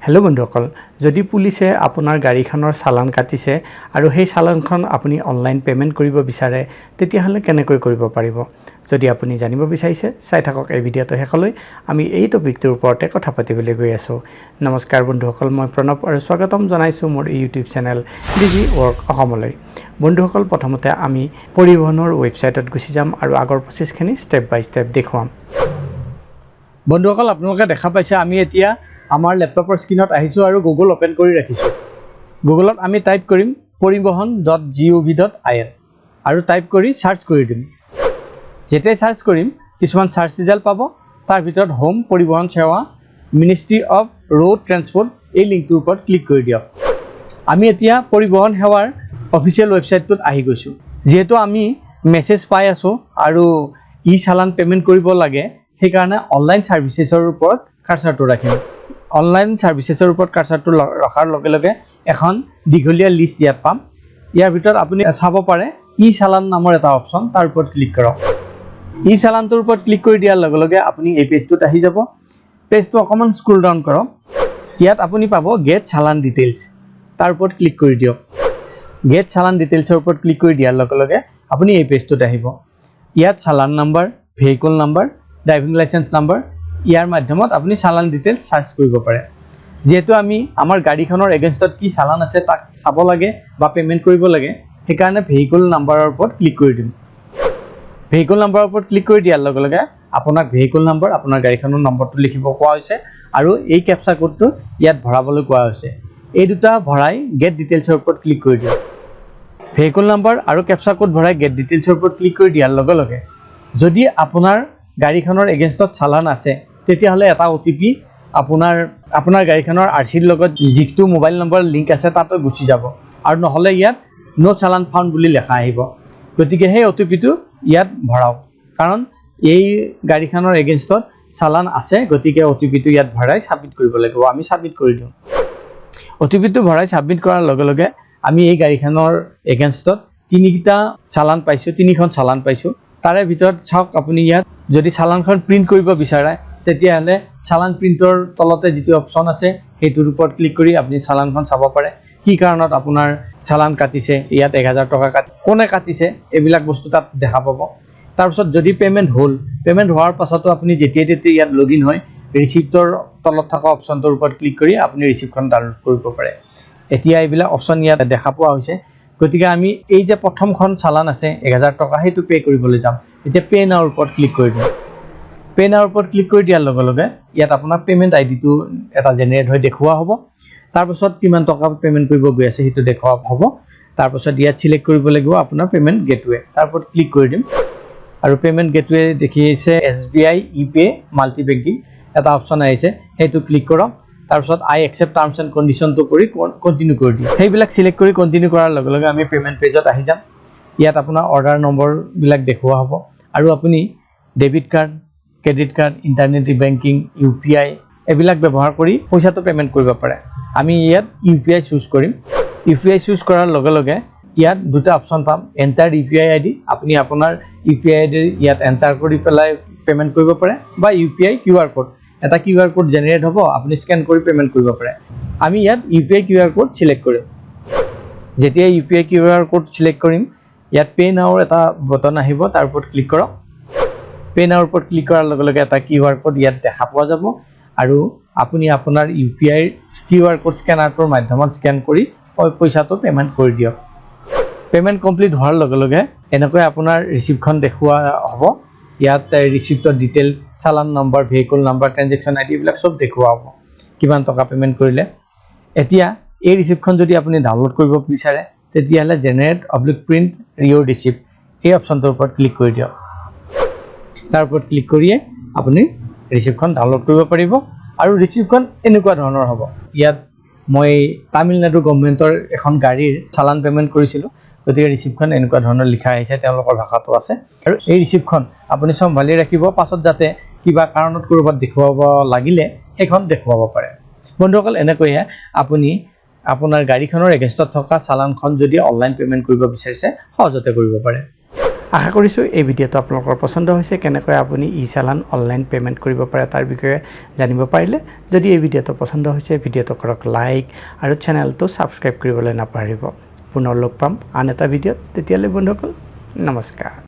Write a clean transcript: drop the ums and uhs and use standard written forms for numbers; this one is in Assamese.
হেল্ল' বন্ধুসকল, যদি পুলিচে আপোনাৰ গাড়ীখনৰ চালান কাটিছে আৰু সেই চালানখন আপুনি অনলাইন পে'মেণ্ট কৰিব বিচাৰে, তেতিয়াহ'লে কেনেকৈ কৰিব পাৰিব? যদি আপুনি জানিব বিচাৰিছে, চাই থাকক এই ভিডিঅ'টো শেষলৈ। আমি এই টপিকটোৰ ওপৰতে কথা পাতিবলৈ গৈ আছোঁ। নমস্কাৰ বন্ধুসকল, মই প্ৰণৱ আৰু স্বাগতম জনাইছোঁ মোৰ ইউটিউব চেনেল ডিজি ৱৰ্ক অসমলৈ। বন্ধুসকল, প্ৰথমতে আমি পৰিবহণৰ ৱেবছাইটত গুচি যাম আৰু আগৰ প্ৰচেছখিনি ষ্টেপ বাই ষ্টেপ দেখুৱাম। বন্ধুসকল, আপোনালোকে দেখা পাইছে আমি এতিয়া আমাৰ লেপটপৰ স্ক্ৰীনত আহিছোঁ আৰু গুগল অপেন কৰি ৰাখিছোঁ। গুগলত আমি টাইপ কৰিম পৰিবহন.gov.in আৰু টাইপ কৰি চাৰ্চ কৰি দিম। যেতিয়াই চাৰ্চ কৰিম কিছুমান চাৰ্চ ৰিজাল্ট পাব। তাৰ ভিতৰত হোম পৰিবহণ সেৱা মিনিষ্ট্ৰী অফ ৰোড ট্ৰেন্সপৰ্ট এই লিংকটোৰ ওপৰত ক্লিক কৰি দিয়ক। আমি এতিয়া পৰিবহণ সেৱাৰ অফিচিয়েল ৱেবছাইটটোত আহি গৈছোঁ। যিহেতু আমি মেছেজ পাই আছোঁ আৰু চালান পে'মেণ্ট কৰিব লাগে, সেইকাৰণে অনলাইন ছাৰ্ভিচেছৰ ওপৰত কাৰ্চাৰটো ৰাখিম। অনলাইন ছাৰ্ভিচেছৰ ওপৰত কাৰ্চাৰটো ৰখাৰ লগে লগে এখন দীঘলীয়া লিষ্ট ইয়াত পাম। ইয়াৰ ভিতৰত আপুনি চাব পাৰে চালান নামৰ এটা অপশ্যন, তাৰ ওপৰত ক্লিক কৰক। চালানটোৰ ওপৰত ক্লিক কৰি দিয়াৰ লগে লগে আপুনি এই পেজটোত আহি যাব। পেজটো অকণমান স্ক্ৰল ডাউন কৰক। ইয়াত আপুনি পাব গেট চালান ডিটেইলছ, তাৰ ওপৰত ক্লিক কৰি দিয়ক। গেট চালান ডিটেইলছৰ ওপৰত ক্লিক কৰি দিয়াৰ লগে লগে আপুনি এই পেজটোত আহিব। ইয়াত challan number, vehicle number, driving licence number, ইয়াৰ মাধ্যমত আপুনি চালান ডিটেইলছ চাৰ্চ কৰিব পাৰে। যিহেতু আমি আমাৰ গাড়ীখনৰ এগেইনষ্টত কি চালান আছে তাক চাব লাগে বা পে'মেণ্ট কৰিব লাগে, সেইকাৰণে ভেহিকল নাম্বাৰৰ ওপৰত ক্লিক কৰি দিম। ভেহিকল নাম্বাৰৰ ওপৰত ক্লিক কৰি দিয়াৰ লগে লগে আপোনাক ভেহিকল নাম্বাৰ, আপোনাৰ গাড়ীখনৰ নম্বৰটো লিখিব কোৱা হৈছে আৰু এই কেপচা কোডটো ইয়াত ভৰাবলৈ কোৱা হৈছে। এই দুটা ভৰাই গেট ডিটেইলছৰ ওপৰত ক্লিক কৰি দিয়ক। ভেহিকল নাম্বাৰ আৰু কেপচা কোড ভৰাই গেট ডিটেইলছৰ ওপৰত ক্লিক কৰি দিয়াৰ লগে লগে যদি আপোনাৰ গাড়ীখনৰ এগেইনষ্টত চালান আছে, তেতিয়াহ'লে এটা OTP আপোনাৰ গাড়ীখনৰ RCৰ লগত যিটো মোবাইল নম্বৰ লিংক আছে তাতে গুচি যাব আৰু নহ'লে ইয়াত ন' চালান ফাউণ্ড বুলি লেখা আহিব। গতিকে সেই OTPটো ইয়াত ভৰাওক, কাৰণ এই গাড়ীখনৰ এগেইনষ্টত চালান আছে। গতিকে OTPটো ইয়াত ভৰাই ছাবমিট কৰিব লাগিব। আমি ছাবমিট কৰি দিওঁ। OTPটো ভৰাই ছাবমিট কৰাৰ লগে লগে আমি এই গাড়ীখনৰ এগেইনষ্টত তিনিখন চালান পাইছোঁ। তাৰে ভিতৰত চাওক আপুনি ইয়াত যদি চালানখন প্ৰিণ্ট কৰিব বিচাৰে, তেতিয়াহ'লে চালান প্ৰিণ্টৰ তলতে যিটো অপশ্যন আছে সেইটোৰ ওপৰত ক্লিক কৰি আপুনি চালানখন চাব পাৰে। কি কাৰণত আপোনাৰ চালান কাটিছে, ইয়াত 1000 টকা কোনে কাটিছে, এইবিলাক বস্তু তাত দেখা পাব। তাৰপিছত যদি পে'মেণ্ট হোৱাৰ পাছতো আপুনি যেতিয়াই তেতিয়াই ইয়াত লগ ইন হৈ ৰিচিপ্টৰ তলত থকা অপশ্যনটোৰ ওপৰত ক্লিক কৰি আপুনি ৰিচিপ্টখন ডাউনলোড কৰিব পাৰে। এতিয়া এইবিলাক অপশ্যন ইয়াত দেখা পোৱা হৈছে। গতিকে আমি এই যে প্ৰথমখন চালান আছে 1000 টকা, সেইটো পে' কৰিবলৈ যাম। এতিয়া পে' নাওৰ ওপৰত ক্লিক কৰি দিম। পে' নাওৰ ওপৰত ক্লিক কৰি দিয়াৰ লগে লগে ইয়াত আপোনাৰ পে'মেণ্ট আইডিটো এটা জেনেৰেট হৈ দেখুওৱা হ'ব। তাৰপাছত কিমান টকা পে'মেণ্ট কৰিব গৈ আছে সেইটো দেখুওৱা হ'ব। তাৰপাছত ইয়াত চিলেক্ট কৰিব লাগিব আপোনাৰ পে'মেণ্ট গেটৱে, তাৰ ওপৰত ক্লিক কৰি দিম আৰু পে'মেণ্ট গেটৱে দেখি আহিছে SBI ePay মাল্টি বেংকিং এটা অপশ্যন আহিছে, সেইটো ক্লিক কৰক। তাৰপিছত আই একচেপ্ট টাৰ্মছ এণ্ড কণ্ডিশ্যনটো কৰি কণ্টিনিউ কৰি দিম। সেইবিলাক চিলেক্ট কৰি কণ্টিনিউ কৰাৰ লগে লগে আমি পে'মেণ্ট পেজত আহি যাম। ইয়াত আপোনাৰ অৰ্ডাৰ নম্বৰবিলাক দেখুওৱা হ'ব আৰু আপুনি debit card, credit card, internet banking, UPI এইবিলাক ব্যৱহাৰ কৰি পইচাটো পে'মেণ্ট কৰিব পাৰে। আমি ইয়াত UPI চুজ কৰিম। UPI চুজ কৰাৰ লগে লগে ইয়াত দুটা অপশ্যন পাম, এণ্টাৰ UPI ID। আপুনি আপোনাৰ UPI ID ইয়াত এণ্টাৰ কৰি পেলাই পে'মেণ্ট কৰিব পাৰে, বা UPI QR কোড, এটা QR কোড জেনেৰেট হ'ব, আপুনি স্কেন কৰি পে'মেণ্ট কৰিব পাৰে। আমি ইয়াত UPI QR কোড চিলেক্ট কৰিম। যেতিয়া UPI QR কোড চিলেক্ট কৰিম, ইয়াত পে' নাওৰ এটা বটন আহিব, তাৰ ওপৰত ক্লিক কৰক। পে' নাওৰ ওপৰত ক্লিক কৰাৰ লগে লগে এটা QR কোড ইয়াত দেখা পোৱা যাব আৰু আপুনি আপোনাৰ UPI QR কোড স্কেনাৰটোৰ মাধ্যমত স্কেন কৰি পইচাটো পে'মেণ্ট কৰি দিয়ক। পে'মেণ্ট কমপ্লিট হোৱাৰ লগে লগে এনেকৈ আপোনাৰ ৰিচিপ্টখন দেখুওৱা হ'ব। ইয়াত ৰিচিপ্টৰ detail, challan number, vehicle number, transaction ID এইবিলাক চব দেখুওৱা হ'ব, কিমান টকা পে'মেণ্ট কৰিলে। এতিয়া এই ৰিচিপ্টখন যদি আপুনি ডাউনলোড কৰিব বিচাৰে, তেতিয়াহ'লে জেনেৰেট/প্ৰিণ্ট ইয়ৰ ৰিচিপ্ট এই অপশ্যনটোৰ ওপৰত ক্লিক কৰি দিয়ক। তাৰ ওপৰত ক্লিক কৰিয়ে আপুনি ৰিচিপ্টখন ডাউনলোড কৰিব পাৰিব আৰু ৰিচিপ্টখন এনেকুৱা ধৰণৰ হ'ব। ইয়াত মই তামিলনাডু গভৰ্ণমেণ্টৰ এখন গাড়ীৰ চালান পে'মেণ্ট কৰিছিলোঁ, গতিকে ৰিচিপ্টখন এনেকুৱা ধৰণৰ লিখা আহিছে, তেওঁলোকৰ ভাষাটো আছে। আৰু এই ৰিচিপ্টখন আপুনি চম্ভালি ৰাখিব, পাছত যাতে কিবা কাৰণত ক'ৰবাত দেখুৱাব লাগিলে সেইখন দেখুৱাব পাৰে। বন্ধুসকল, এনেকৈয়ে আপুনি আপোনাৰ গাড়ীখনৰ এগেইনষ্টত থকা চালানখন যদি অনলাইন পে'মেণ্ট কৰিব বিচাৰিছে, সহজতে কৰিব পাৰে। আশা কৰিছোঁ এই ভিডিঅ'টো আপোনালোকৰ পছন্দ হৈছে কেনেকৈ আপুনি ই-চালান অনলাইন পে'মেণ্ট কৰিব পাৰে তাৰ বিষয়ে জানিব পাৰিলে যদি এই ভিডিঅ'টো পছন্দ হৈছে ভিডিঅ'টো কৰক লাইক আৰু চেনেলটো ছাবস্ক্ৰাইব কৰিবলৈ নাপাহৰিব পুনৰ লগ পাম আন এটা ভিডিঅ'ত তেতিয়ালৈ বন্ধুসকল নমস্কাৰ